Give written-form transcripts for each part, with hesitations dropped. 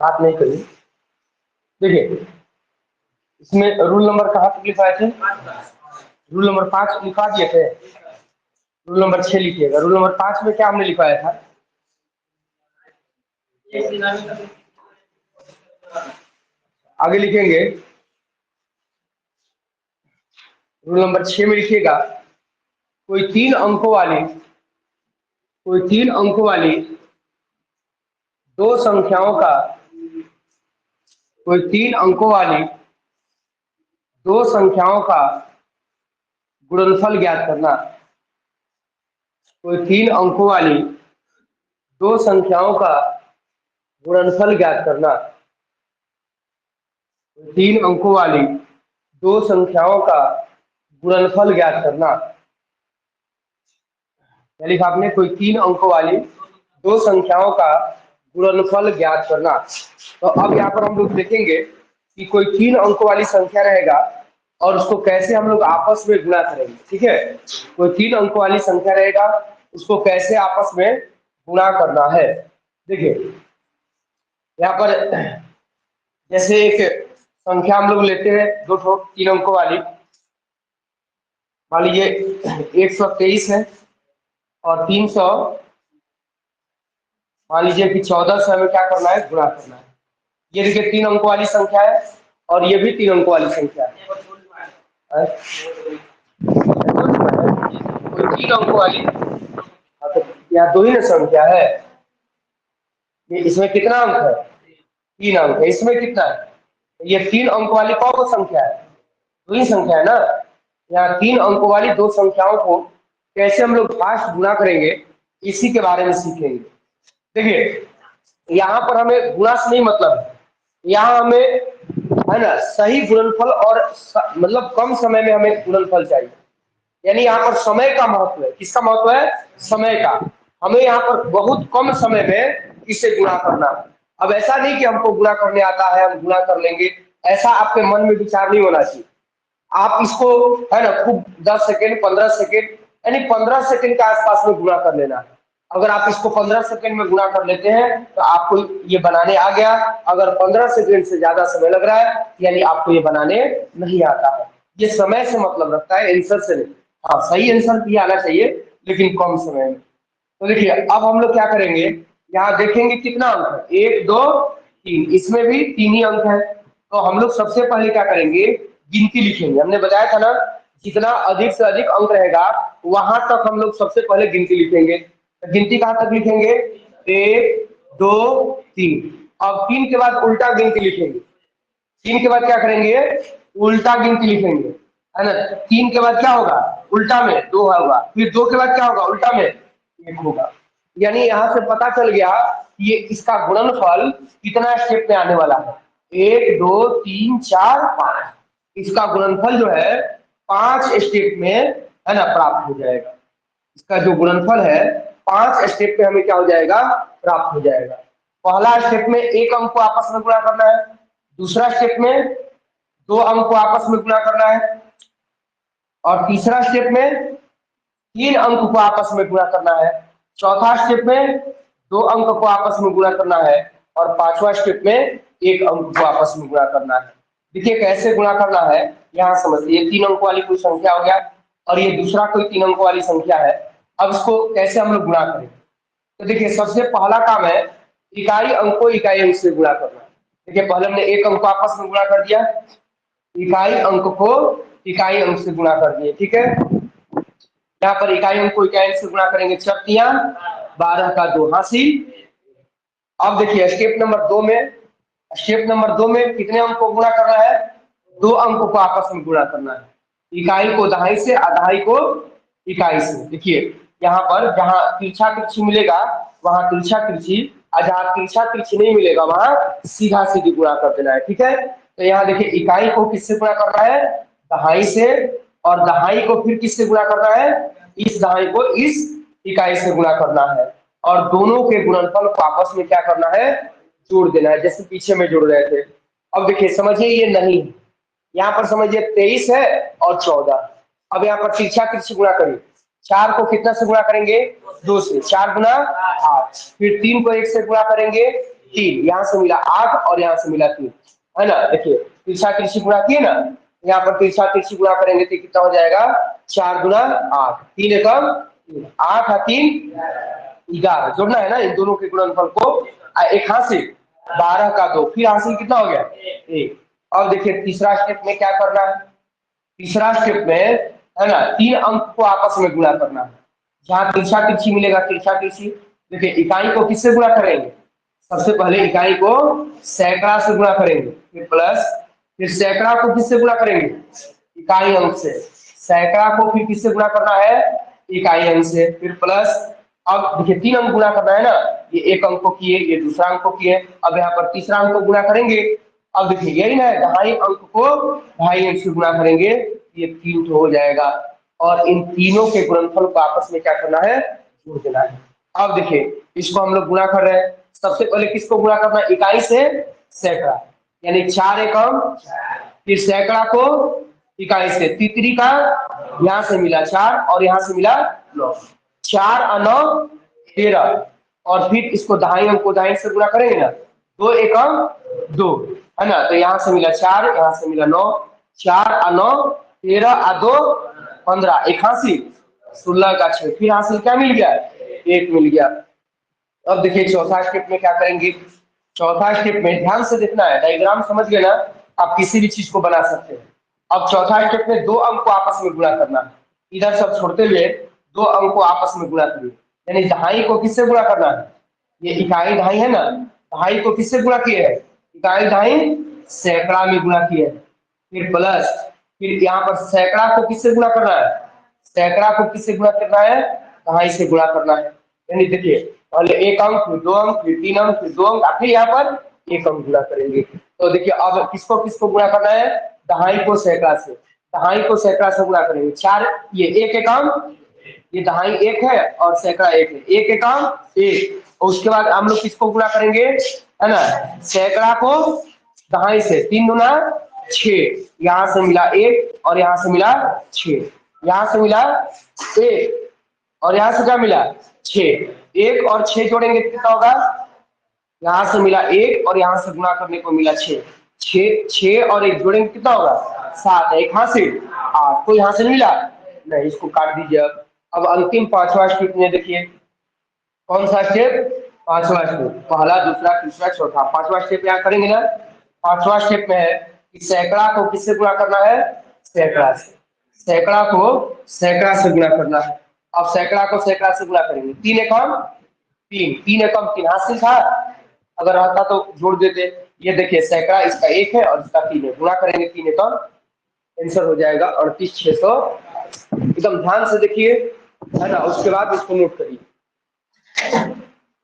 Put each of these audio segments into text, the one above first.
बात नहीं करी। देखिए इसमें रूल नंबर कहाँ तक लिखाए थे? रूल नंबर 5 लिखा दिए थे। रूल नंबर 6 लिखिएगा। रूल नंबर 5 में क्या हमने लिखवाया था? आगे लिखेंगे। रूल नंबर 6 में लिखिएगा कोई 3 अंकों वाली दो संख्याओं का कोई 3 अंकों वाली दो संख्याओं का गुणनफल ज्ञात करना। कोई 3 अंकों वाली दो संख्याओं का गुणनफल ज्ञात करना। 3 अंकों वाली दो संख्याओं का गुणनफल ज्ञात करना। क्या लिखा आपने? कोई 3 अंकों वाली दो संख्याओं का गुणनफल ज्ञात करना। तो अब यहाँ पर हम लोग देखेंगे कि कोई 3 अंकों वाली संख्या रहेगा और उसको कैसे हम लोग आपस में गुणा करेंगे। ठीक है, कोई 3 अंकों वाली संख्या रहेगा, उसको कैसे आपस में गुणा करना है। देखिए यहाँ पर जैसे एक संख्या हम लोग लेते हैं 3 अंकों वाली। मान लीजिए 123 है और 300, मान लीजिए कि 1400 हमें क्या करना है? गुणा करना है। ये देखिए 3 अंकों वाली संख्या है और ये भी 3 अंकों वाली संख्या है। कोई 3 अंकों वाली, तो यहाँ 2 ही ना संख्या है। इसमें कितना अंक है? 3 अंक है। इसमें कितना है? ये 3 अंक वाली कौन सी संख्या है? 2 ही संख्या है ना। यहाँ 3 अंकों वाली दो संख्याओं को कैसे हम लोग फास्ट गुणा करेंगे, इसी के बारे में सीखेंगे। देखिए यहाँ पर हमें गुणा से नहीं मतलब है, यहाँ हमें है ना सही गुणनफल और मतलब कम समय में हमें गुणनफल चाहिए। यानी यहाँ पर समय का महत्व है। किसका महत्व है? समय का। हमें यहाँ पर बहुत कम समय में इसे गुणा करना है। अब ऐसा नहीं कि हमको गुणा करने आता है हम गुणा कर लेंगे, ऐसा आपके मन में विचार नहीं होना चाहिए। आप इसको है ना खूब 10 सेकेंड 15 सेकेंड यानी 15 सेकेंड के आसपास में गुणा कर लेना है। अगर आप इसको 15 सेकेंड में गुणा कर लेते हैं तो आपको ये बनाने आ गया। अगर 15 सेकेंड से ज्यादा समय लग रहा है यानी आपको ये बनाने नहीं आता है। ये समय से मतलब रखता है, आंसर से नहीं। हाँ सही आंसर भी आना चाहिए लेकिन कम समय में। तो देखिए अब हम लोग क्या करेंगे, यहाँ देखेंगे कितना अंक है? 1 2 3, इसमें भी 3 ही अंक है। तो हम लोग सबसे पहले क्या करेंगे? गिनती लिखेंगे। हमने बताया था ना जितना अधिक से अधिक अंक रहेगा वहां तक हम लोग सबसे पहले गिनती लिखेंगे। तो गिनती कहां तक लिखेंगे? 1 2 3। अब 3 के बाद उल्टा गिनती लिखेंगे। 3 के बाद क्या करेंगे? उल्टा गिनती लिखेंगे, है ना। 3 के बाद क्या होगा? उल्टा में 2 होगा। फिर 2 के बाद क्या होगा? उल्टा में 1 होगा। यानी यहां से पता चल गया कि ये इसका गुणनफल कितना स्टेप में आने वाला है? 1 2 3 4 5। इसका गुणनफल जो है 5 स्टेप में है ना प्राप्त हो जाएगा। इसका जो गुणनफल है 5 स्टेप में हमें क्या हो जाएगा? प्राप्त हो जाएगा। पहला स्टेप में एक अंक को आपस में गुणा करना है, दूसरा स्टेप में 2 अंक को आपस में गुणा करना है, और तीसरा स्टेप में 3 अंक को आपस में गुणा करना है, चौथा स्टेप में 2 अंक को आपस में गुणा करना है, और पांचवा स्टेप में 1 अंक को आपस में गुणा करना है। देखिए कैसे गुणा करना है यहाँ समझिए। ये 3 अंक वाली कोई संख्या हो गया और ये दूसरा कोई 3 अंक वाली संख्या है। अब इसको कैसे हम लोग गुणा करें? तो देखिए सबसे पहला काम है इकाई अंक को इकाई अंक से गुणा करना। देखिए पहले हमने 1 अंक को आपस में गुणा कर दिया, इकाई अंक को इकाई अंक से गुणा कर दिए। ठीक है, यहाँ पर इकाई अंक को इकाई अंक से गुणा करेंगे, 12 का 2 हासिल। अब देखिए स्टेप नंबर 2 में, कितने अंक को गुणा करना है? 2 अंक को आपस में गुणा करना है, इकाई को दहाई से आधाई को इकाई से। देखिए यहाँ पर जहां तिरछा तिरछी मिलेगा वहां तिरछा तिरछी, और जहां तिरछा तिरछी नहीं मिलेगा वहां सीधा सीधी गुणा कर देना है। ठीक है, तो यहाँ देखिए इकाई को किससे गुणा करना है? दहाई से, और दहाई को फिर किससे गुणा करना है? इस दहाई को इस इकाई से गुणा करना है, और दोनों के गुणनफल को आपस में क्या करना है? जोड़ देना है, जैसे पीछे में जोड़ रहे थे। अब देखिए समझिए ये नहीं, यहाँ पर समझिए 23 है और 14। अब यहाँ पर तिरछा तिरछी गुणा करिए। 4 को कितना से गुणा करेंगे? 2 से, 4 गुना 8। फिर 3 को 1 से गुणा करेंगे, 3, यहाँ से मिला 8 और यहाँ से मिला 3, है ना। देखिए तिरछा तिरछी गुणा किए ना, यहाँ पर तिरछा तिरछी गुणा करेंगे तो कितना हो जाएगा 4 गुना 8, 3 एकम 8 और 3 11, जोड़ना है ना इन दोनों के गुणनफल को। एक हासिल 12 का 2, फिर हासिल कितना हो गया 1। अब देखिए तीसरा स्टेप में क्या करना है, तीसरा स्टेप में है ना 3 अंक को आपस में गुणा करना है। जहां तिरछा तिरछी मिलेगा तिरछा तिरछी, देखिए इकाई को किससे गुणा करेंगे, सबसे पहले इकाई को सैकड़ा से गुणा करेंगे, फिर प्लस, फिर सैकड़ा को किससे गुणा करेंगे, इकाई अंक से, सैकड़ा को फिर किससे गुणा करना है, इकाई अंक से, फिर प्लस। अब देखिए 3 अंक गुणा करना है ना, ये एक अंक को किए, ये दूसरा अंक को किए, अब यहाँ पर तीसरा अंक को गुणा करेंगे। अब देखिए यही ना ढाई अंक को ढाई अंक से गुणा करेंगे, ये 3 हो जाएगा, और इन तीनों के गुणनफल को आपस में क्या करना है, जोड़ देना है। अब देखिए इसको हम लोग गुणा कर रहे हैं, सबसे पहले किसको गुणा करना है, इकाई से सैकड़ा, यानी 4 एकम, फिर सैकड़ा को इकाई से, तितरी का यहाँ से मिला 4 और यहाँ से मिला 9, 4 और 9 13, और फिर इसको दहाई अंक को दहाई से गुणा करेंगे ना, 2 एकम 2, है ना, तो यहाँ से मिला 4, यहाँ से मिला 9, 4 और 9 13 और 2 15, एक हासिल 16 का 6, फिर हासिल क्या मिल गया, 1 मिल गया। अब देखिए चौथा स्टेप में क्या करेंगे, चौथा स्टेप में ध्यान से देखना है, डायग्राम समझ गए ना, आप किसी भी चीज को बना सकते हैं। अब चौथा स्टेप में 2 अंक को आपस में गुणा करना है, इधर सब छोड़ते हुए 2 अंक को आपस में गुणा करिए, यानी दहाई को किससे गुणा करना है, ये इकाई दहाई है ना, दहाई को किससे गुणा किए है, इकाई दहाई सैकड़ा में गुणा किए है, फिर प्लस, फिर यहाँ पर सैकड़ा को किससे गुणा करना है, सैकड़ा को किससे गुणा करना है, दहाई से गुणा करना है। यानी देखिए पहले 1 अंक, फिर 2 अंक, फिर 3 अंक, फिर 2 अंक, फिर यहाँ पर 1 अंक गुणा करेंगे। तो देखिए अब किसको किसको गुणा करना है, दहाई को सैकड़ा से, दहाई को सैकड़ा से गुणा करेंगे, 4, ये 1 एकम, ये दहाई 1 है और सैकड़ा 1 है, 1 एकम 1, और उसके बाद हम लोग किसको गुणा करेंगे, है ना, सैकड़ा को दहाई से, 3 गुना 6, यहाँ से मिला 1 और यहाँ से मिला 6, यहाँ से मिला 1 और यहाँ से क्या मिला 6, 1 और 6 जोड़ेंगे कितना होगा, यहाँ से मिला 1 और यहाँ से गुणा करने को मिला 6, 6 और 1 जोड़ेंगे कितना होगा 7, एक हासिल 8, तो यहाँ से मिला नहीं, इसको काट दीजिए। अब अंतिम पांचवा स्टेप में देखिए, कौन सा स्टेप, पांचवा स्टेप, पहला दूसरा तीसरा चौथा, पांचवा स्टेप यहाँ करेंगे ना। पांचवा स्टेप में है कि सैकड़ा को किससे गुणा करना है, सैकड़ा से, सैकड़ा को सैकड़ा से गुणा करना है। अब सैकड़ा को सैकड़ा से गुणा करेंगे, 3 एकम 3, 3 एकम 3 हासिल था, अगर रहता तो जोड़ देते। ये देखिए सैकड़ा इसका 1 है और इसका 3 है, गुणा करेंगे 3 एकम, आंसर हो जाएगा 38,600। एकदम ध्यान से देखिए, है ना, उसके बाद इसको नोट करिए,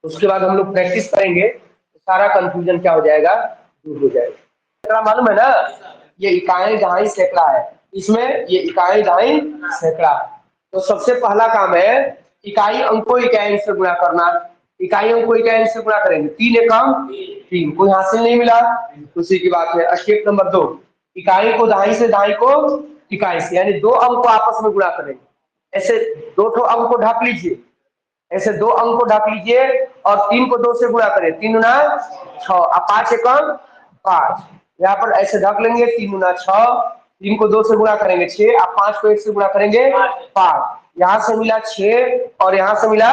उसके बाद हम लोग प्रैक्टिस करेंगे, सारा कंफ्यूजन क्या हो जाएगा, दूर हो जाएगा। सैकड़ा मालूम है ना, ये इकाई दहाई सैकड़ा है, इसमें ये इकाई दहाई सैकड़ा है। तो सबसे पहला काम है इकाई अंक को इकाई अंक से गुणा करना, इकाई अंक को इकाई अंक से गुणा करेंगे, 3 एकम 3, कोई हासिल नहीं मिला, उसी की बात है। स्टेप नंबर 2, इकाई को दहाई से, दहाई को इकाई से, यानी 2 अंक को आपस में गुणा करेंगे, ऐसे 2 अंक को ढक लीजिए, ऐसे 2 अंक को ढक लीजिए और 3 को 2 से गुणा करें, 3 गुना 6, अब 5 एकम 5, यहाँ पर ऐसे ढक लेंगे, 3 गुना 6, 3 को 2 से गुणा करेंगे 6, अब 5 को 1 से गुणा करेंगे 5, यहाँ से मिला 6 और यहाँ से मिला,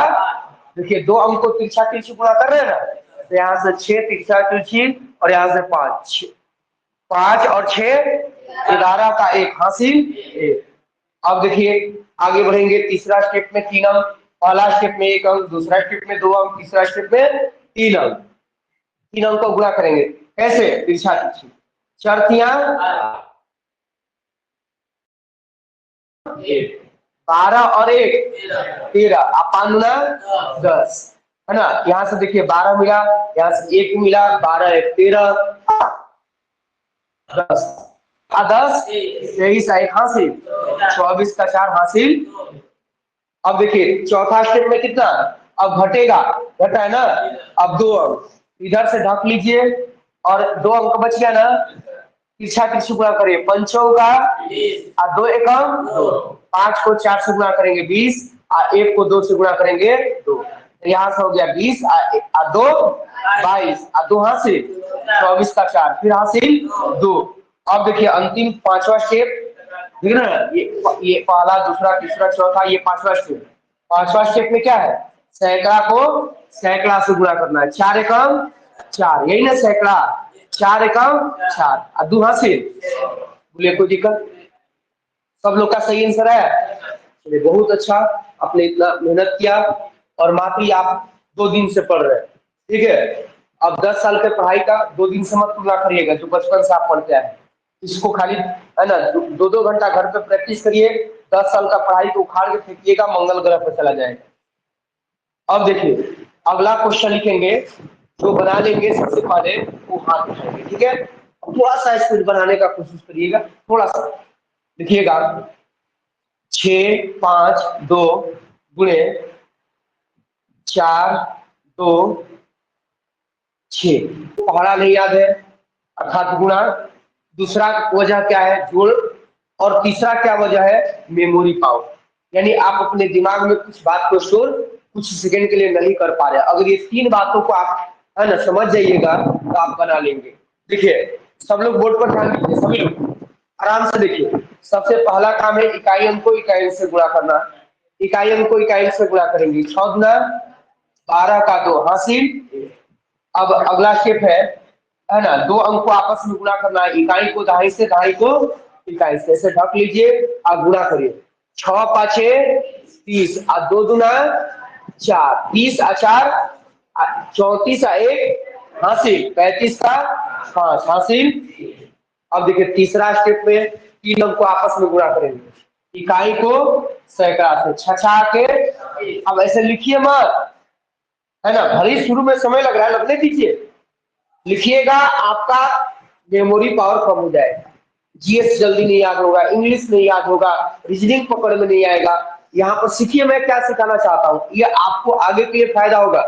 देखिए 2 अंक को तिरछा तिरछी गुणा कर रहे हैं ना, तो यहाँ से 6 तिरछा तिरछी और यहाँ से 5, 5 और 6 11 का 1 हासिल 1। अब देखिए आगे बढ़ेंगे, तीसरा स्टेप में 3 अंक, पहला स्टेप में 1 अंक, दूसरा स्टेप में 2 अंक, तीसरा स्टेप में 3 अंक, 3 अंक को गुणा करेंगे, कैसे, तिरछा तिरछी, चरतियां 12 और 1 13, आप 5 गुना 10, है ना, यहाँ से देखिए 12 मिला, यहाँ से 1 मिला, 12 1 13, 10 23 1 हासिल, 24 का 4 हासिल। अब देखिए चौथा स्टेप में कितना, अब घटेगा, घटा है ना, अब 2 अंक इधर से ढक लीजिए और 2 अंक बच गया ना, तिरछा तिरछी गुणा करिए, 5 का 2 एकम 2, 5 को 4 से गुणा करेंगे 20 और 1 को 2 से गुणा करेंगे 2, तो यहाँ से हो गया 20 और 2 22 और 2 हासिल 24 का 4, फिर हासिल 2। अब देखिए अंतिम पांचवा स्टेप, ठीक है ना, ये पहला, दूसरा, तीसरा, चौथा, ये पांचवा स्टेप। पांचवा स्टेप में क्या है, सैकड़ा को सैकड़ा से गुणा करना है। 4 एकम 4, यही ना सैकड़ा, 4 एकम 4 और 2 हासिल। बोलिए कोई दिक्कत? सब लोग का सही आंसर है? चलिए बहुत अच्छा, आपने इतना मेहनत किया और मात्र आप 2 दिन से पढ़ रहे हैं, ठीक है। अब 10 साल के पढ़ाई का 2 दिन से मत तुलना करिएगा, जो बचपन से आप पढ़ते आए। इसको खाली है ना 2-2 घंटा घर पे प्रैक्टिस करिए, 10 साल का पढ़ाई को उखाड़ के फेंकिएगा, मंगल ग्रह पर चला जाएगा। अब देखिए अगला क्वेश्चन लिखेंगे, जो बना लेंगे सबसे पहले वो हाथ उठाएंगे, ठीक है। थोड़ा सा स्पीड बनाने का कोशिश करिएगा, थोड़ा सा लिखिएगा। 6, 5, 2 गुणे 4, 2, 6, पहला नहीं याद है अर्थात गुणा, दूसरा वजह क्या है जोड़, और तीसरा क्या वजह है मेमोरी पावर। यानी आप अपने दिमाग में कुछ बात को स्टोर कुछ सेकंड के लिए नहीं कर पा रहे। अगर ये 3 बातों को आप है ना समझ जाइएगा तो आप बना लेंगे। देखिए सब लोग बोर्ड पर ध्यान दीजिए, सभी लोग आराम से देखिए। सबसे पहला काम है इकाई अंक को इकाई अंक से गुणा करना। इकाई अंक को इकाई अंक से गुणा करेंगे, 6 गुना 12 का 2 हासिल। अब अगला स्टेप है ना, 2 अंक को आपस में गुणा करना है, इकाई को दहाई से, दहाई को इकाई से, ऐसे ढक लीजिए और गुणा करिए। 6 5 30 और 2 दूना 4, 30 और 4 34 और 1 हासिल, 35 का 5 हासिल। अब देखिए तीसरा स्टेप में 3 अंक को आपस में गुणा करेंगे, इकाई को सैकड़ा से, छछा के। अब ऐसे लिखिए मत, है ना, भले ही शुरू में समय लग रहा है, लगने दीजिए, लिखिएगा, आपका मेमोरी पावर कम हो जाएगा। जीएस जल्दी नहीं याद होगा, इंग्लिश नहीं याद होगा, रीजनिंग पकड़ में नहीं आएगा। यहाँ पर सीखिए मैं क्या सिखाना चाहता हूँ, ये आपको आगे के लिए फायदा होगा।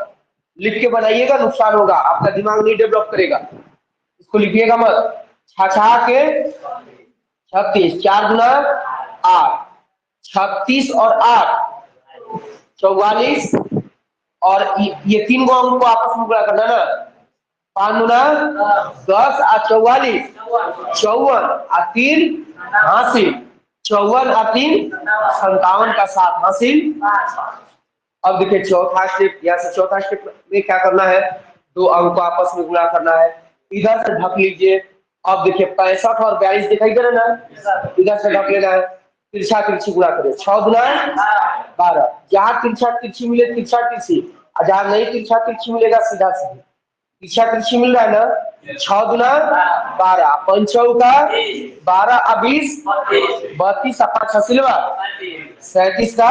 लिख के बनाइएगा, नुकसान होगा, आपका दिमाग नहीं डेवलप करेगा। इसको लिखिएगा मत, छछा के 36, 4 गुना 8, 36 और 8 44, और ये 3 गो अंक को आपस में गुणा करना ना, 5 गुना 10 और 44, 54 और 3 हासिल, 54 और 3 57 का 7 हासिल। अब देखिए चौथा स्टेप, यहाँ से चौथा स्टेप में क्या करना है, 2 अंक को आपस में गुणा करना है, इधर से ढक लीजिए। अब देखिए 65 और 42 दिखाई दे रहे ना, इधर से ढक लेना है, तिरछा तिरछी गुणा करें, 6 गुना 12, जहां तिरछा तिरछी मिले तिरछा तिरछी, और जहां नहीं तिरछा तिरछी मिलेगा सीधा सीधी। तिरछा तिरछी मिल रहा है ना, 6 गुना 12, 5 का 12 और 20 32 और 5 हासिल, 37 का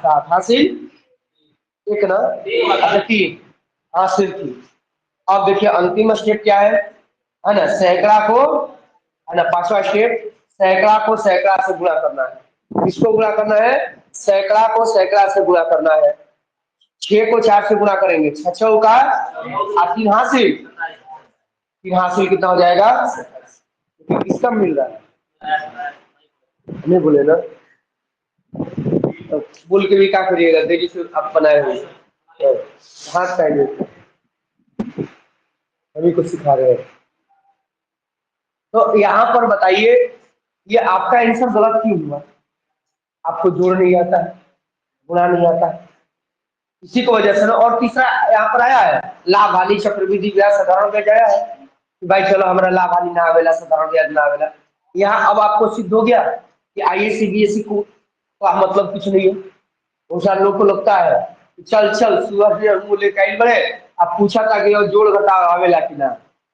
7 हासिल, एक ना, अच्छा 3 हासिल थी। अब देखिए अंतिम स्टेप क्या है ना, सैकड़ा को, है ना, पांचवा स्टेप, सैकड़ा को सैकड़ा से गुणा करना है। किसको गुणा करना है, सैकड़ा को सैकड़ा से गुणा करना है। 6 को 4 से गुणा करेंगे, 6 का और 3 हासिल, 3 हासिल कितना हो जाएगा, किसका मिल रहा है, नहीं बोले ना, तो बोल के भी क्या करिएगा, देरी से आप बनाए हुए हाथ पहले सभी को सिखा रहे हैं। तो यहाँ पर बताइए ये आपका आंसर गलत क्यों हुआ, आपको जोड़ नहीं आता है, गुणा नहीं आता है, इसी की वजह से ना। और तीसरा यहाँ पर आया है लाभ हानि चक्रवृद्धि ब्याज साधारण ब्याज आया है कि भाई चलो हमारा लाभ हानि ना आवेला, साधारण ब्याज ना आवेला। यहाँ अब आपको सिद्ध हो गया कि आईएससी बीएससी को मतलब कुछ नहीं है। बहुत सारे लोग को लगता है चल चल सुबह से मुंह लेके आई बड़े, अब पूछा था कि जोड़ घटाव आवेला कि ना,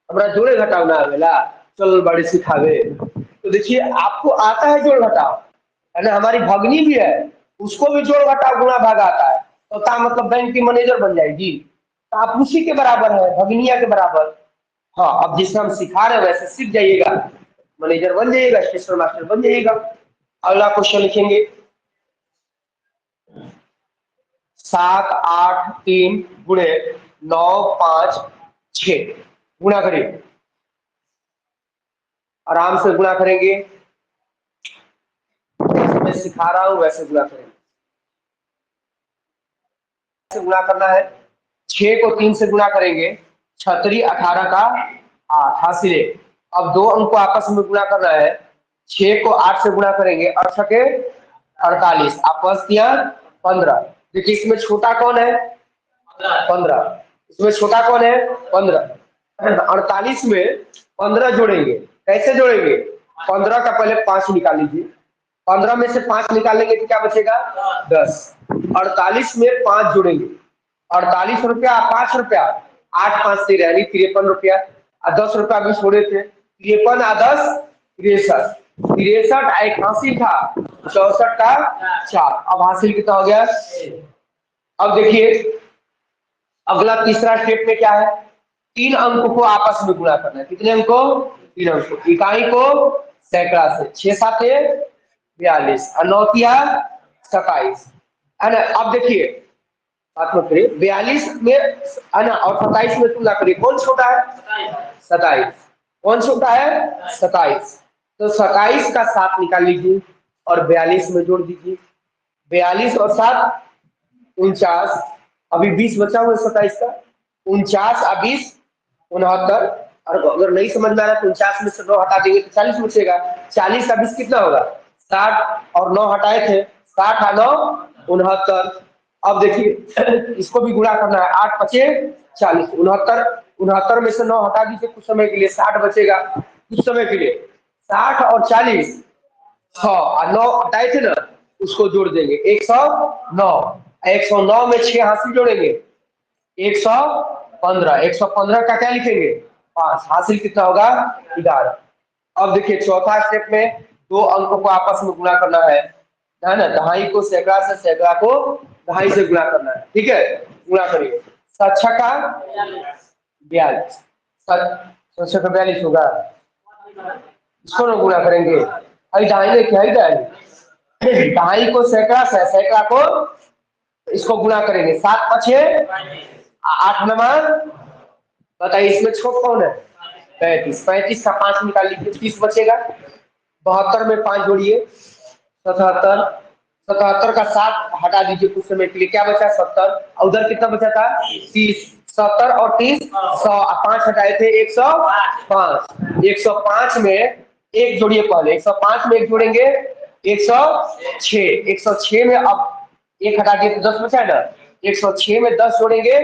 हमारा जोड़े घटाव ना आवेला, चल बड़े सिखावे। तो देखिए आपको आता है जोड़ घटाव, है ना, हमारी भगनी भी है, उसको भी जोड़ घटाव गुणा भाग आता है, तो क्या मतलब बैंक की मैनेजर बन जाएगी, तो आप उसी के बराबर है, भगनिया के बराबर। हाँ अब जिससे हम सिखा रहे हैं वैसे सीख जाइएगा, मैनेजर बन जाइएगा, स्टेशन मास्टर बन जाइएगा। अगला क्वेश्चन लिखेंगे, 7 8 3 गुणे 9 5 6, गुणा करिए, आराम से गुणा करेंगे, जैसे मैं सिखा रहा हूं वैसे गुणा करेंगे। गुणा करना है, 6 को 3 से गुणा करेंगे छतरी 18 का 8 हासिल है। अब दो अंक को आपस में गुणा करना है। 6 को 8 से गुणा करेंगे, 8 के 48, आपस दिया 15। देखिए इसमें छोटा कौन है? 15। इसमें छोटा कौन है? 15। 48 में 15 जोड़ेंगे, कैसे जोड़ेंगे? 15 का पहले 5 निकाल लीजिए, 15 में से 5 निकालेंगे तो क्या बचेगा? 10। 48 में 5 जोड़ेंगे, 48 रुपया 5 रुपया, 8 5 13 यानी 53 रुपया, और 10 रुपया भी छोड़े थे, 53 और 10 63, 63 एक हासिल था, 64 का 4। अब हासिल कितना हो गया? अब देखिए अगला तीसरा स्टेप में क्या है? 3 अंकों को आपस में गुणा करना है। कितने अंकों? 3 अंकों। इकाई को सैकड़ा से, 6 7 42 और 9 तिया 27 है ना। अब देखिए बात मत करिए, 42 में है ना और 27 में तुलना करिए, कौन छोटा है? 27। कौन छोटा है? 27। तो 27 का 7 निकाल लीजिए और 42 में जोड़ दीजिए। 42 और 7 49, अभी 20 बचा हुआ है 27 का। 49 और 20 69, और अगर नहीं समझ में आ रहा तो 49 में से 9 हटा देंगे तो 40 बचेगा। 40 का 20 कितना होगा? 60, और 9 हटाए थे, 60 और 9 69। अब देखिए इसको भी गुणा करना है, 8 पचे 40, 69, 69 में से 9 हटा दीजिए कुछ समय के लिए, 60 बचेगा कुछ समय के लिए। 60 और 40 6 और 9 हटाए थे ना, उसको जोड़ देंगे 109। 109 में 6 हासिल जोड़ेंगे, 115। 115 का क्या लिखेंगे? 5। हासिल कितना होगा? 11। अब देखिए चौथा स्टेप में दो अंकों को आपस में गुणा करना है ना। दहाई को सैकड़ा से, सैकड़ा को दहाई से गुणा करना है, ठीक है। गुणा करिए, 7 का 42, 7 का 42 होगा, इसको ना गुणा करेंगे, अभी दहाई में क्या है? दहाई को सैकड़ा से, सैकड़ा को इसको गुणा करेंगे, 7 पछे 8 नमा, बताइए इसमें छोट कौन है? 35। 35 का 5 निकाल लीजिए, 30 बचेगा। 72 में 5 जोड़िए, 77। 77 का 7 हटा दीजिए कुछ समय के लिए, क्या बचा? 70। और उधर कितना बचा था? 30। 70 और 30 100, 5 हटाए थे 105। 105 में एक जोड़िए, पहले 105 में एक जोड़ेंगे 106। 106 में अब एक हटा दिए तो 10 बचा है ना, 106 में 10 जोड़ेंगे,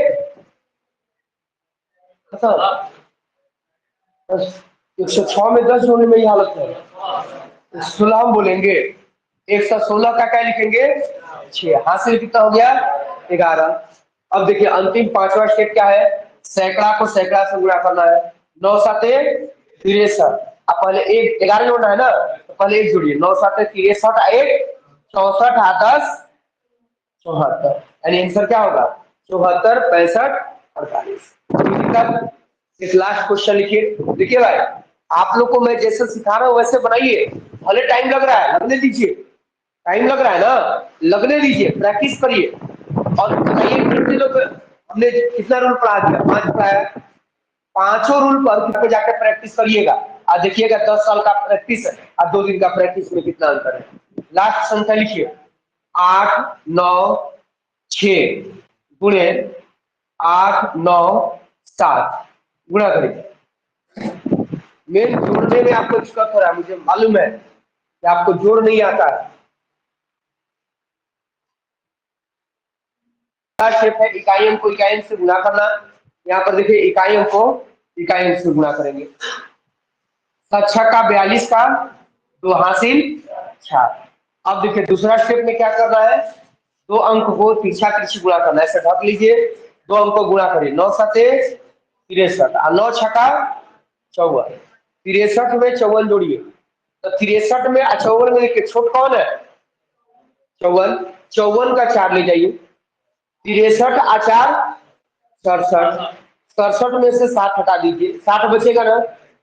106 में 10 जोड़ने में ही हालत है, 16 हम बोलेंगे। 116 का क्या लिखेंगे? 6। हासिल कितना हो गया? 11। अब देखिए अंतिम पांचवा स्टेप क्या है? सैकड़ा को सैकड़ा से गुणा करना है। 9 7 63। अब पहले एक 11 जोड़ना है ना, तो पहले एक जोड़िए, 9 7 63, 1 64 10 74, यानी आंसर क्या होगा? 74 65 48। इस लास्ट क्वेश्चन लिखिए। देखिए भाई आप लोग को मैं जैसे सिखा रहा हूँ वैसे बनाइए, भले टाइम लग रहा है लगने दीजिए, टाइम लग रहा है ना, लगने दीजिए, प्रैक्टिस करिए। और बताइए कितने लोग, हमने कितना रूल पढ़ा दिया? 5 पढ़ाया, पांचों रूल पर जाकर प्रैक्टिस करिएगा और देखिएगा 10 साल का प्रैक्टिस और 2 दिन का प्रैक्टिस में कितना अंतर है। लास्ट संख्या लिखिए, 8 9 6 गुणे 8 9 7, गुणा करिए। मेन जोड़ने में आपको दिक्कत हो रहा है, मुझे मालूम है कि आपको जोड़ नहीं आता है। शेप है इकाइयों को इकाइयों से गुणा करना। यहाँ पर देखिए इकाइयों को इकाइयों से गुणा करेंगे, 7 का 42 का 2 हासिल 4। अब देखिए दूसरा स्टेप में क्या करना है? दो अंक को तिरछा तिरछी गुणा करना है, ऐसे ढक लीजिए, दो अंक को गुणा करिए, 9 7 63 और 9 6 54। 63 में 54 जोड़िए, तो 63 में 54 में देखिए छोट कौन है? 54। 54 का 4 ले जाइए, 63 आचार 67। 67 में से 7 हटा दीजिए, 60 बचेगा ना,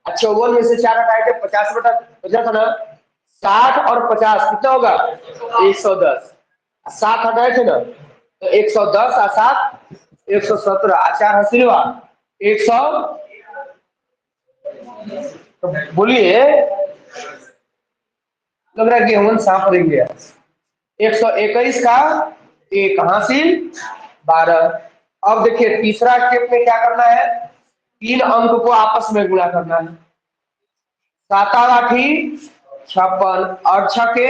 54 में से 4 हटाए थे 50 बचा था ना। 60 और 50 कितना होगा? 110। 7 हटाए थे ना, तो 110 और 7 117। आचार हसीवा 100, तो बोलिए लग रहा है गेहूं सांप रह गया। 121 का 1 हासिल 12। अब देखिए तीसरा स्टेप में क्या करना है? तीन अंक को आपस में गुणा करना है। 7 आठी 56 और 6 के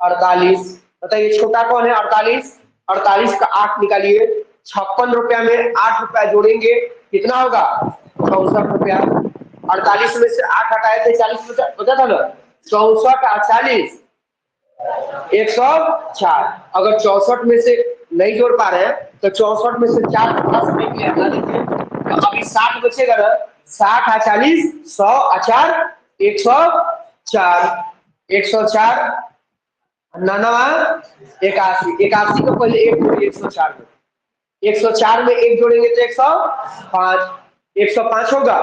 48। बताइए छोटा कौन है? 48। 48 का 8 निकालिए। 56 रुपया में 8 रुपया जोड़ेंगे कितना होगा? 64 रुपया। 48 में से 8 हटाए थे 40 बचा था ना। 64 और 40 104। अगर 64 में से नहीं जोड़ पा रहे हैं तो 64 में से 4 10 में के हटा दीजिए तो अभी 60 बचेगा ना। 60 और 40 100 और 4 104। 104 99 81। 81 को पहले एक जोड़िए 104 में। 104 में एक जोड़ेंगे तो 105। 105 होगा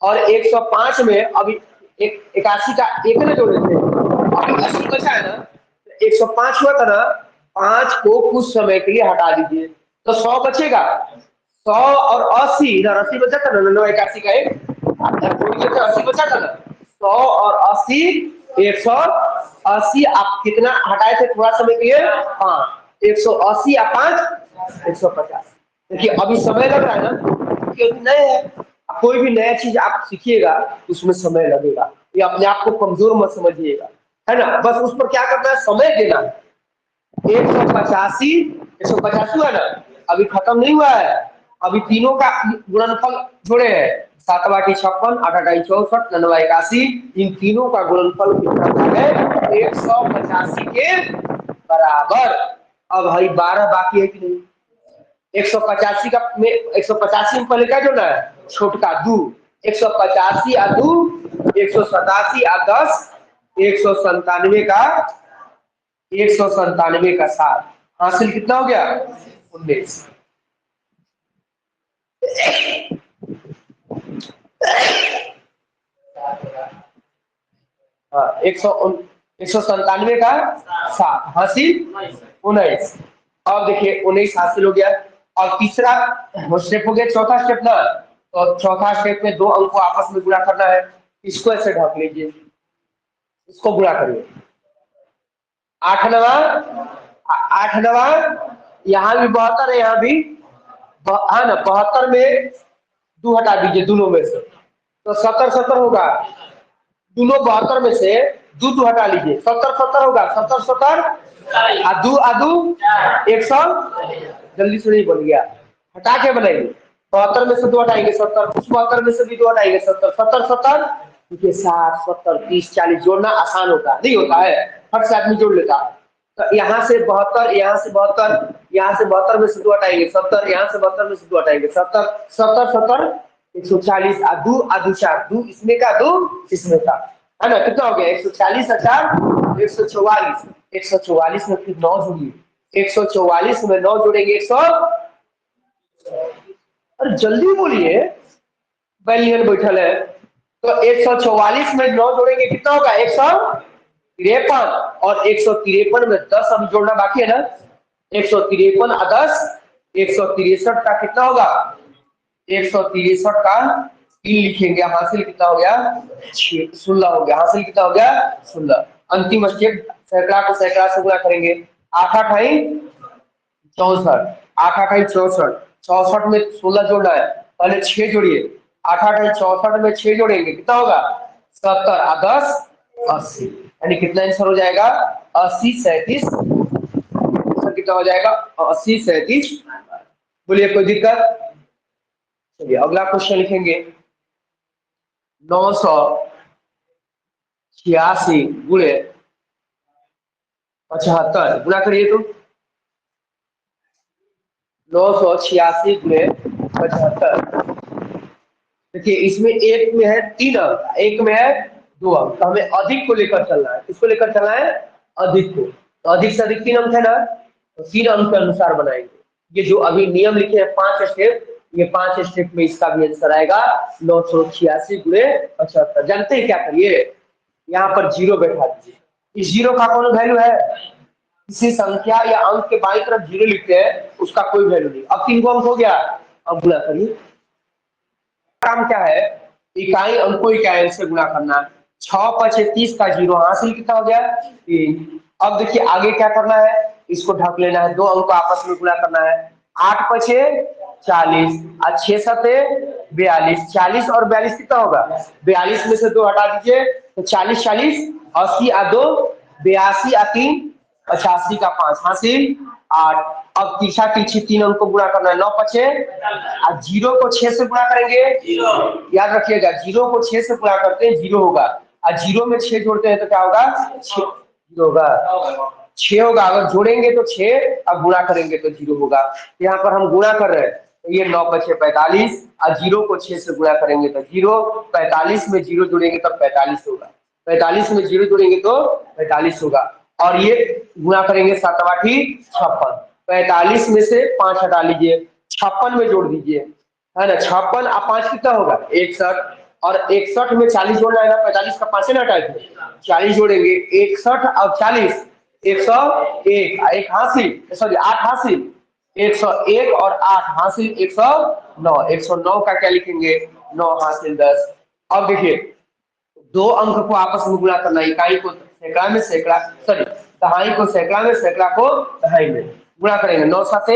और 105 में अभी 81 का एक ना जोड़े थे अभी 80 बचा है ना। 105 हुआ था ना। 5 को कुछ समय के लिए हटा दीजिए तो 100 बचेगा। 100 और 80 इधर 80 बचा था ना। 9 81 का एक 80 बचा था ना। 100 और 80 180। आप कितना हटाए थे थोड़ा समय के लिए? 5। 180 या 5 150। देखिए अभी समय लग रहा है ना क्योंकि अभी नए है। कोई भी नया चीज आप सीखिएगा उसमें समय लगेगा। ये अपने आप को कमजोर मत समझिएगा, है ना। बस उस पर क्या करना है? समय देना है। 185 185 हुआ ना। अभी खत्म नहीं हुआ है। अभी तीनों का गुणनफल जोड़े हैं। 7 बाटी 56 8 अठाई 64 9 81। इन तीनों का गुणनफल कितना है? 185 के बराबर। अब भाई 12 बाकी है कि नहीं? 185 का में 185 में पहले क्या जोड़ना है? छोटका 2। 185 और 2 187 और 10 197 का 197 का 7 हासिल कितना हो गया? 19। हाँ 197 का 7 हासिल 19। अब देखिए 19 हासिल हो गया। और तीसरा स्टेप हो गया। चौथा स्टेप ना तो चौथा स्टेप में दो अंक को आपस में गुणा करना है। इसको ऐसे ढक लीजिए। इसको गुणा करिए। 8 नवा 8 नवा यहाँ भी 72 है यहाँ भी है ना। 72 में 2 हटा दीजिए दोनों में से तो 70 70 होगा। दोनों 72 में से 2 हटा लीजिए 70 70 होगा। 70 70 आदू आदू 100। जल्दी से नहीं बन गया। हटा के बनाइए। 72 में से 2 हटाएंगे 70। उस 72 में से भी 2 हटाएंगे 70 70 70। देखिए 60 70 30 40 जोड़ना आसान होता है नहीं होता है। फट से आदमी जोड़ लेता है। तो यहाँ से 72 यहाँ से 72 यहाँ से 72 में से 2 हटाएंगे 70। यहाँ से 72 में से 2 हटाएंगे 70 70 70 140 आदू आदू 4 2 इसमें का 2 इसमें का है ना। कितना हो गया? 140 4 144। 144 में फिर 9 जोड़िए। 144 में 9 जोड़ेंगे 100। अरे जल्दी बोलिए। बैलियन बैठल है तो 144 में 9 जोड़ेंगे कितना होगा? 153। और 153 में 10 अभी जोड़ना बाकी है ना। 153 और 10 163 का कितना होगा? 163 का 3 लिखेंगे। हासिल कितना हो गया? 16 हो गया। हासिल कितना हो गया? 16। अंतिम स्टेप सैकड़ा को सैकड़ा से गुणा करेंगे। 8 अठाई 64 8 अठाई 64 64 में 16 जोड़ना है। पहले 6 जोड़िए। 8 अठाई 64 में 6 जोड़ेंगे कितना होगा? 70 और 10 80। यानी कितना आंसर हो जाएगा? 80 37। कितना हो जाएगा? 80 37। बोलिए कोई दिक्कत? चलिए अगला क्वेश्चन लिखेंगे। 986 गुणे 75 गुणा करिए तो 986 गुणे 75। देखिए इसमें एक में है 3 अंक एक में है 2 अंक तो हमें अधिक को लेकर चलना है। किसको लेकर चलना है? अधिक को। तो अधिक से अधिक 3 अंक है ना तो 3 अंक के अनुसार बनाएंगे। ये जो अभी नियम लिखे हैं 5 स्टेप ये 5 स्टेप में इसका भी आंसर आएगा 986 गुणे 75। जानते हैं क्या करिए? यहाँ पर 0 बैठा दीजिए। इस 0 का कौन वैल्यू है? किसी संख्या या अंक के बाईं तरफ 0 लिखते हैं उसका कोई वैल्यू नहीं। अब 3 अंक हो गया। अब गुणा करिए। काम क्या है? इकाई अंकों इकाई से गुणा करना। 6 5 30 का 0 हासिल कितना हो गया? 3। अब देखिए आगे क्या करना है? इसको ढक लेना है। 2 अंक को आपस में गुणा करना है। 8 5 40 और 6 7 42, 40 और 42 कितना होगा? 42 में से 2 हटा दीजिए तो 40 40, 80 आ 2, 82 आ 3, 85 का 5 हासिल 8। अब तीसरा तीसरी 3 अंक को गुणा करना है, 9 पचे और 0 को 6 से गुणा करेंगे, याद रखिएगा 0 को 6 से गुणा करते हैं 0 होगा, और 0 में 6 जोड़ते हैं तो क्या होगा? 6 होगा, 6 होगा। अगर जोड़ेंगे तो 6 और गुणा करेंगे तो 0 होगा। यहाँ पर हम गुणा कर रहे हैं तो ये 9 पचे 45 और 0 को 6 से गुणा करेंगे तो 0, 45 में 0 जोड़ेंगे तो 45 होगा, 45 में 0 जोड़ेंगे तो 45 होगा। और ये गुणा करेंगे 7 8 56, 45 में से 5 हटा लीजिए, 56 में जोड़ दीजिए, है ना। 56 और 5 कितना होगा? 61, और 61 में 40 जोड़ना है ना, 45 का 5 से ना हटाए थे, 40 जोड़ेंगे, 61 और 40 101, एक हासिल, सॉरी 8 हासिल, 101 और 8 हासिल 109, 109 का क्या लिखेंगे? 9 हासिल 10। अब देखिए दो अंक को आपस में गुणा करना, इकाई को सैकड़ा में सैकड़ा, सॉरी दहाई को सैकड़ा में, सैकड़ा को दहाई में गुणा करेंगे, 9 साते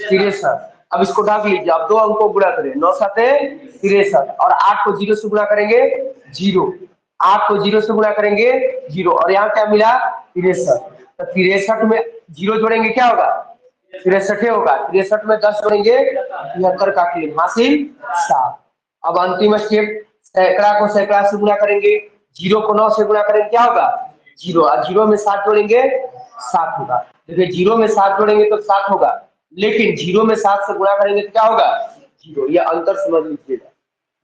63। अब इसको ढाक लीजिए, अब दो अंक को गुणा करें, 9 साते 63 और 8 को 0 से गुणा करेंगे 0, 8 को 0 से गुणा करेंगे 0, और यहाँ क्या मिला? 63। तो 63 में 0 जोड़ेंगे क्या होगा? 63 होगा, 63 में 10 जोड़ेंगे 73 का 3 हासिल 7। अब अंतिम स्टेप, सैकड़ा को सैकड़ा से गुणा करेंगे, 0 को 9 से गुणा करेंगे क्या होगा? 0, और 0 में 7 जोड़ेंगे 7 होगा। देखिए 0 में 7 जोड़ेंगे तो 7 होगा, लेकिन 0 में 7 से गुणा करेंगे तो क्या होगा? 0। ये अंतर समझ लीजिएगा।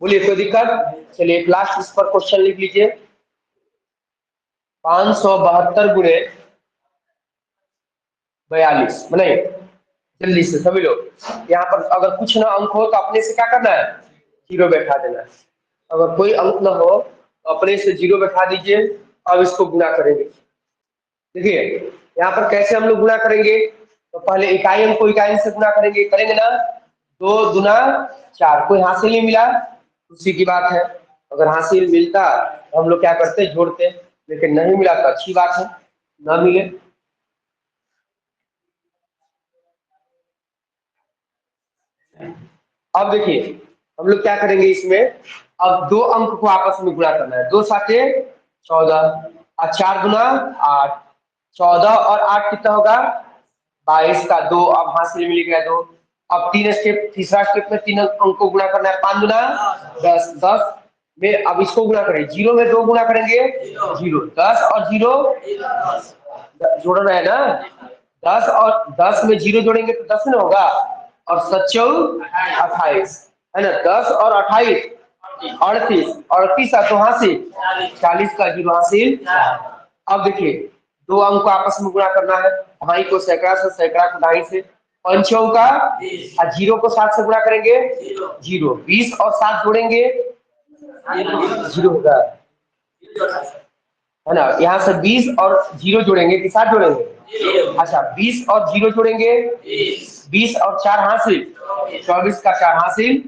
बोलिए कोई दिक्कत? चलिए एक लास्ट इस पर क्वेश्चन लिख लीजिए, 572 गुणे 42 बनाइए जल्दी से सभी लोग। यहाँ पर अगर कुछ ना अंक हो तो अपने से क्या करना है? 0 बैठा देना है। अगर कोई अंक ना हो तो अपने से 0 बैठा दीजिए। अब इसको गुणा करेंगे। देखिए यहाँ पर कैसे हम लोग गुणा करेंगे? तो पहले इकाई अंक को इकाई से गुणा करेंगे, करेंगे ना, 2 दूना 4। कोई हासिल नहीं मिला, उसी की बात है। अगर हासिल मिलता तो हम लोग क्या करते? जोड़ते, लेकिन नहीं मिला तो अच्छी बात है, ना मिले। अब देखिए हम लोग क्या करेंगे इसमें, अब दो अंक को आपस में गुणा करना है, 2 साते 14 और 4 गुना 8, 14 और 8 कितना होगा? 22 का 2, अब हासिल मिल गया 2। अब तीन स्टेप, तीसरा स्टेप में 3 अंक को गुणा करना है, 5 गुना 10, 10 में अब इसको गुणा करें, 0 में 2 गुणा करेंगे 0, 10 और 0 जोड़ना है ना, 10 और 10 में 0 जोड़ेंगे तो 10 ना होगा, और 7 28, है ना, 10 और 28 38, 38 तो हासिल 40 का 0 हासिल। अब देखिए दो अंक को आपस में गुणा करना है, ढाई को सैकड़ा से, सैकड़ा को ढाई से, पंचों का, और 0 को 7 से गुणा करेंगे 0, 20 और 7 जोड़ेंगे 0 होगा, है ना। यहाँ से 20 और 0 जोड़ेंगे कि 7 जोड़ेंगे? अच्छा 20 और 0 जोड़ेंगे 20 और 4 हासिल 24 का 4 हासिल।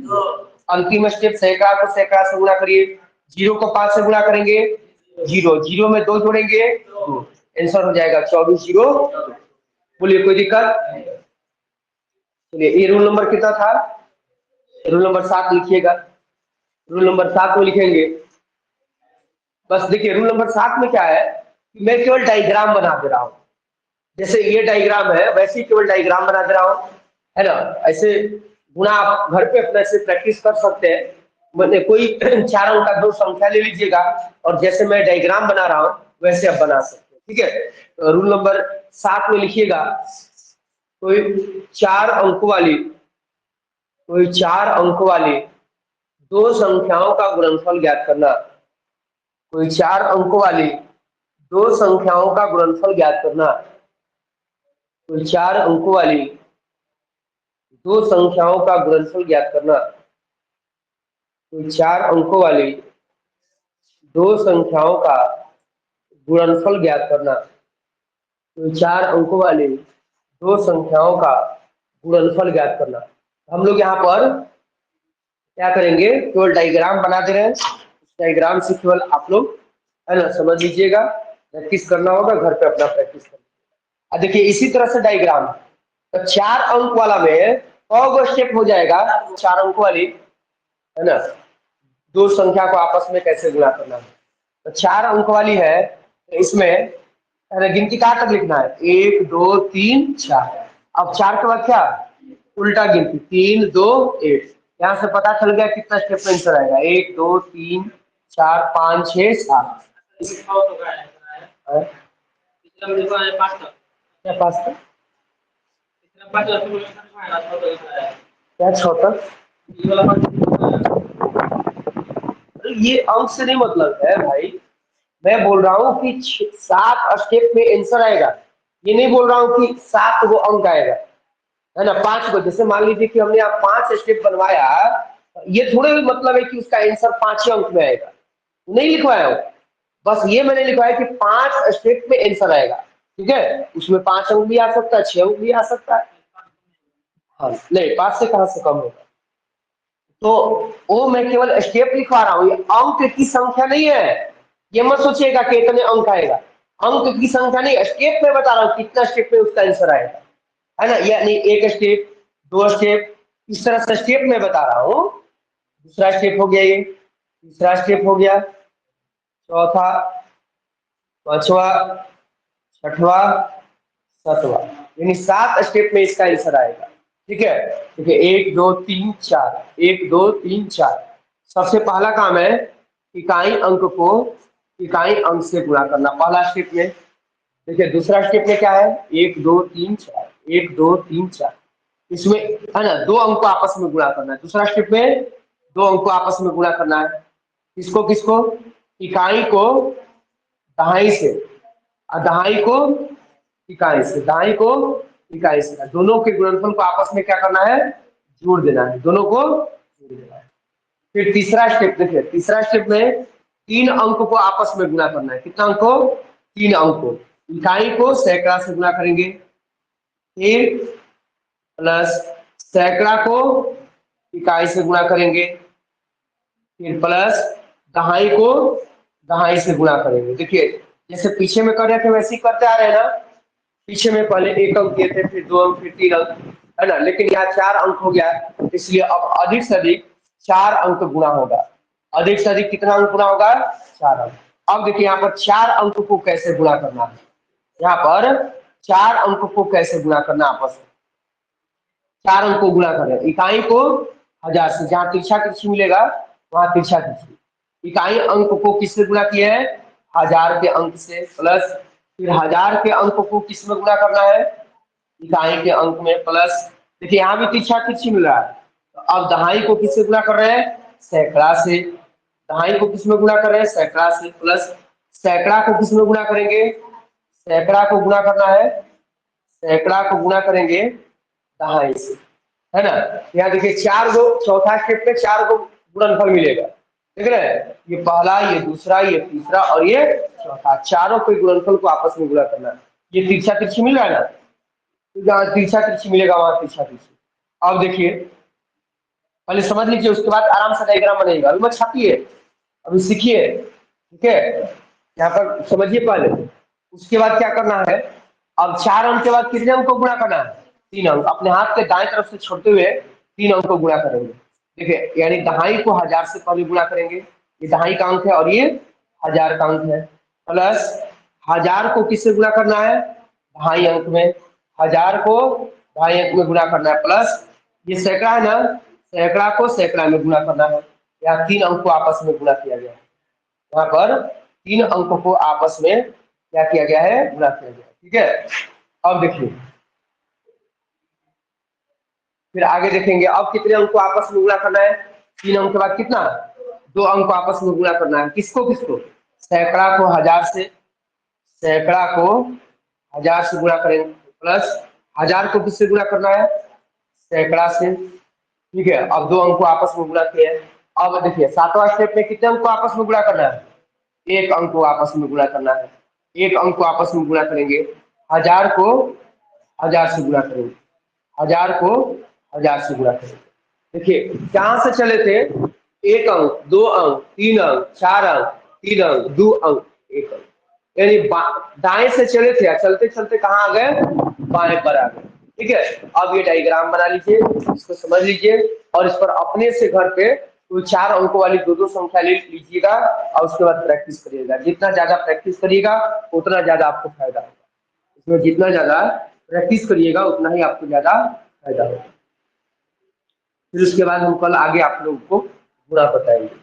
अंतिम स्टेप, सैकड़ा को सैकड़ा से गुणा करिए, 0 को 5 से गुणा करेंगे 0, 0 में 2 जोड़ेंगे 2, आंसर हो जाएगा 24 0। बोलिए कोई दिक्कत? चलिए ये रूल नंबर कितना था? रूल नंबर 7 लिखिएगा। रूल नंबर 7 में लिखेंगे, बस देखिए रूल नंबर 7 में क्या है कि मैं केवल डायग्राम बना दे रहा हूँ, जैसे ये डायग्राम है वैसे ही केवल डायग्राम बना दे रहा हूँ, है ना। ऐसे गुणा आप घर पे अपने से प्रैक्टिस कर सकते हैं। मैंने कोई 4 अंक का 2 संख्या ले लीजिएगा और जैसे मैं डायग्राम बना रहा हूँ वैसे आप बना सकते हैं, ठीक है। तो रूल नंबर 7 में लिखिएगा, कोई 4 अंक वाली, कोई 4 अंक वाली दो संख्याओं का गुणनफल ज्ञात करना, कोई 4 अंक वाली दो संख्याओं का गुणनफल ज्ञात करना, कोई 4 अंक वाली दो संख्याओं का गुणनफल ज्ञात करना, कोई 4 अंकों वाली दो संख्याओं का गुणनफल ज्ञात करना, कोई 4 अंकों वाली दो संख्याओं का गुणनफल ज्ञात करना। हम लोग यहाँ पर क्या करेंगे, केवल डायग्राम बना दे रहे हैं, डायग्राम से केवल आप लोग, है ना, समझ लीजिएगा। प्रैक्टिस करना होगा घर पे, अपना प्रैक्टिस करना। देखिए इसी तरह से डायग्राम, तो 4 अंक वाला में कौ स्टेप हो जाएगा? 4 अंक वाली है ना, दो संख्या को आपस में कैसे गुणा करना है। तो 4 अंक वाली है, तो इसमें पहले गिनती कहाँ तक लिखना है, 1 2 3 4। अब 4 के बाद क्या, उल्टा गिनती, 3 2 1। यहाँ से पता चल गया कितना स्टेप में आंसर आएगा, 1 2 3 4 5 6 7। क्या पास था, क्या छोटा, ये अंक से नहीं मतलब है भाई, मैं बोल रहा हूँ कि 7 स्टेप में आंसर आएगा, ये नहीं बोल रहा हूँ कि 7 गो अंक आएगा, है ना, 5 गो। जैसे मान लीजिए कि हमने यहाँ 5 स्टेप बनवाया, ये थोड़े भी मतलब है कि उसका आंसर 5 ही अंक में आएगा, नहीं लिखवाया हूँ, बस ये मैंने लिखवाया कि 5 स्टेप में आंसर आएगा, ठीक है। उसमें 5 अंक भी आ सकता है, 6 अंक भी आ सकता है। हाँ नहीं, 5 से कहाँ से कम होगा, तो वो मैं केवल स्टेप लिखवा रहा हूँ, ये अंक की संख्या नहीं है। ये मत सोचिएगा कि इतने अंक आएगा, अंक की संख्या नहीं, स्टेप में बता रहा हूँ कितना स्टेप में उसका आंसर आएगा, है ना। यानी एक स्टेप, दो स्टेप, इस तरह से स्टेप में बता रहा हूँ। दूसरा स्टेप हो गया, ये तीसरा स्टेप हो गया, चौथा, पांचवा, छठवा, सातवां, यानी 7 स्टेप में इसका आंसर आएगा, ठीक है। देखिए 1 2 3 4, 1 2 3 4। सबसे पहला काम है इकाई अंक को इकाई अंक से गुणा करना, पहला स्टेप में। देखिए दूसरा स्टेप में क्या है, 1 2 3 4, 1 2 3 4, इसमें है ना 2 अंक को आपस में गुणा करना है। दूसरा स्टेप में 2 अंक को आपस में गुणा करना है, किसको किसको, इकाई को दहाई से, और दहाई को इकाई से, दहाई को इकाई से, दोनों के गुणनफल को आपस में क्या करना है, जोड़ देना है, दोनों को जोड़ देना है। फिर तीसरा स्टेप, देखिए तीसरा स्टेप में 3 अंक को आपस में गुणा करना है, कितना अंक को, 3 अंक को, इकाई को सैकड़ा से गुणा करेंगे, फिर प्लस सैकड़ा को इकाई से गुणा करेंगे, फिर प्लस दहाई को दहाई से गुणा करेंगे। देखिए जैसे पीछे में कर रहे थे वैसे ही करते आ रहे हैं ना, पीछे में पहले 1 अंक किए थे, फिर 2 अंक, फिर 3 अंक, है ना, लेकिन यहाँ 4 अंक हो गया, इसलिए अब अधिक से अधिक 4 अंक गुणा होगा। अधिक से अधिक कितना अंक गुणा होगा, 4 अंक। अब देखिए यहाँ पर 4 अंक को कैसे गुणा करना है, यहाँ पर 4 अंक को कैसे गुणा करना आपस में, 4 अंक को गुणा करें, इकाई को 1000 से, जहां तिरछा तिरछी मिलेगा वहां तिरछा तिरछी, इकाई अंक को किससे गुणा किया है, 1000 के अंक से, प्लस फिर 1000 के अंक को किस में गुणा करना है, इकाई के अंक में, प्लस देखिए यहाँ भी तिरछा तिरछी मिल रहा है, तो अब दहाई को किससे गुणा कर रहे हैं, सैकड़ा से, दहाई को किस में गुणा कर रहे हैं, सैकड़ा से, प्लस सैकड़ा को किस में गुणा करेंगे, सैकड़ा को गुणा करना है, सैकड़ा को गुणा करेंगे दहाई से, है ना। यहाँ देखिए 4 गो, चौथा स्टेप में 4 गो गुणनफल मिलेगा, देख रहे हैं, ये पहला, ये दूसरा, ये तीसरा और ये चौथा, चारों के गुणनफल को आपस में गुणा करना है। ये तिरछा तिरछी मिल रहा है ना, तो जहाँ तिरछा तिरछी मिलेगा वहां तिरछा तिरछी। अब देखिए पहले समझ लीजिए, उसके बाद आराम से डायग्राम बनेगा, अभी मत छापिए, अभी सीखिए, ठीक है। यहाँ पर समझिए पहले, उसके बाद क्या करना है, अब 4 अंक के बाद कितने अंक को गुणा करना है, 3 अंक, अपने हाथ के दाएं तरफ से छोड़ते हुए 3 अंक को गुणा करेंगे। देखिए यानी दहाई को 1000 से पहले गुणा करेंगे, ये दहाई का अंक है और ये 1000 का अंक है, प्लस 1000 को किससे गुणा करना है, दहाई अंक में, 1000 को दहाई अंक में गुणा करना है, प्लस ये सैकड़ा है ना, सैकड़ा को सैकड़ा में गुणा करना है। यहाँ 3 अंक को आपस में गुणा किया गया है, यहाँ पर 3 अंकों को आपस में क्या किया गया है, गुणा किया गया है, ठीक है। अब देखिए फिर आगे देखेंगे, अब कितने अंक को आपस में गुणा करना है, 3 अंक के बाद कितना, 2 अंक को आपस में गुणा करना है, किसको किसको, सैकड़ा को 1000 से, सैकड़ा को 1000 से गुणा करेंगे, प्लस 1000 को किससे गुणा करना है, सैकड़ा से, ठीक है। अब 2 अंक को आपस में गुणा किया है। अब देखिए 7वां स्टेप में कितने अंक को आपस में गुणा करना है, 1 अंक को आपस में गुणा करना है, 1 अंक को आपस में गुणा करेंगे, 1000 को 1000 से गुणा करेंगे, 1000 को 1000 से गुणा करेंगे। देखिए कहां से चले थे, 1 अंक, 2 अंक, 3 अंक, 4 अंक, 3 अंक, 2 अंक, 1 अंक, यानी दाएं से चले थे, चलते चलते कहाँ आ गए, बाएं पर आ गए, ठीक है। अब ये डायग्राम बना लीजिए, इसको समझ लीजिए और इस पर अपने से घर पे कोई 4 अंकों वाली दो दो संख्या ले लीजिएगा और उसके बाद प्रैक्टिस करिएगा। जितना ज्यादा प्रैक्टिस करिएगा उतना ज्यादा आपको फायदा होगा। इसमें जितना ज्यादा प्रैक्टिस करिएगा उतना ही आपको ज्यादा फायदा होगा। फिर उसके बाद हम कल आगे आप लोगों को पूरा बताएंगे।